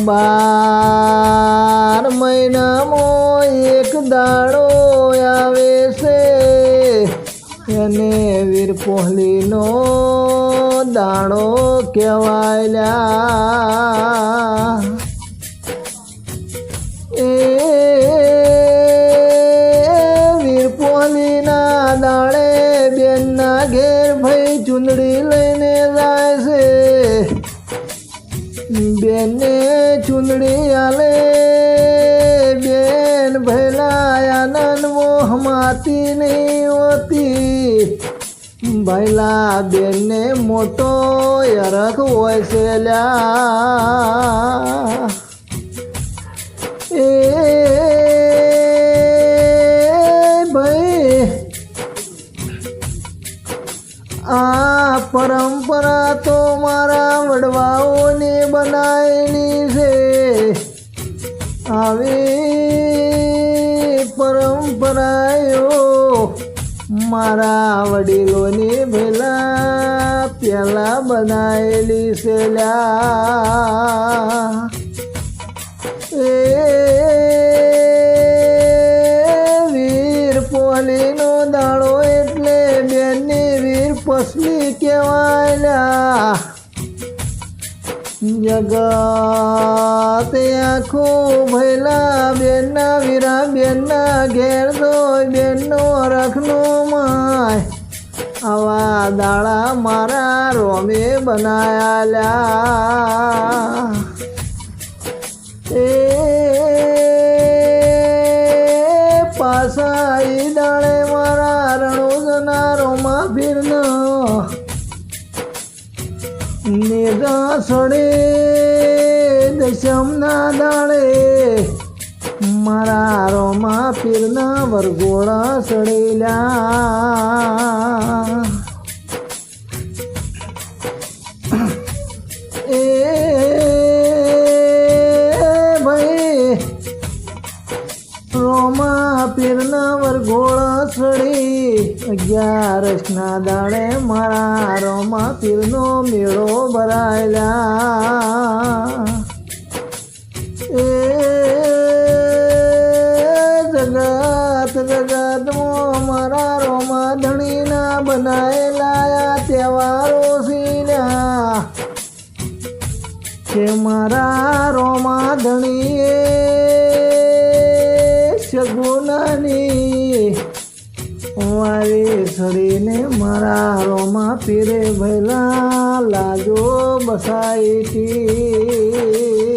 બાર મહિનામાં એક દાડો આવે છે એને વીર પોહલીનો દાડો કહેવાયલા એ વીર પોહલીના દાડે બેનના ઘેર ભાઈ ચૂંદડી લઈને જાય છે બેને ચૂંદડી આલે બેન ભૈલા આનંદ મોહમાતી નહીં હોતી ભૈલા બેનને મોટો અરખ હોય છે લ્યા એ ભાઈ આ પરંપરા તો મારા વડવાઓને બનાવેલી છે આવી પરંપરાઓ મારા વડીલોની પહેલા બનાવેલી છે લ્યા એ વીર પોહલીનો દાડો એટલે બેનની વીર પસલી કહેવાયલા જગતે આખું ભૈલા બેનના વીરા બેનના ઘેર દોય બેનનો રખનો માય આવા દાડા મારા રોમે બનાયાલા એ પાસા ઈ દાડે મારા રણોદના રોમા ફીરનો નેગા સડે દશમના દાડે મારા રોમા પીરના વરઘોડા સડેલા એ ભાઈ રોમા પીરના વરઘોડા સડી 11ના દાડે મારા રોમા પીરનો મેળો ભરાયેલા એ જગતમાં મારા રોમા ધણીના બનાયેલા તહેવારો સીન્યા કે મારા રોમા ધણીએ સગુનાની વારી સડીને મારા રોમા પીરે ભૈલા લાજો બસાઈ હતી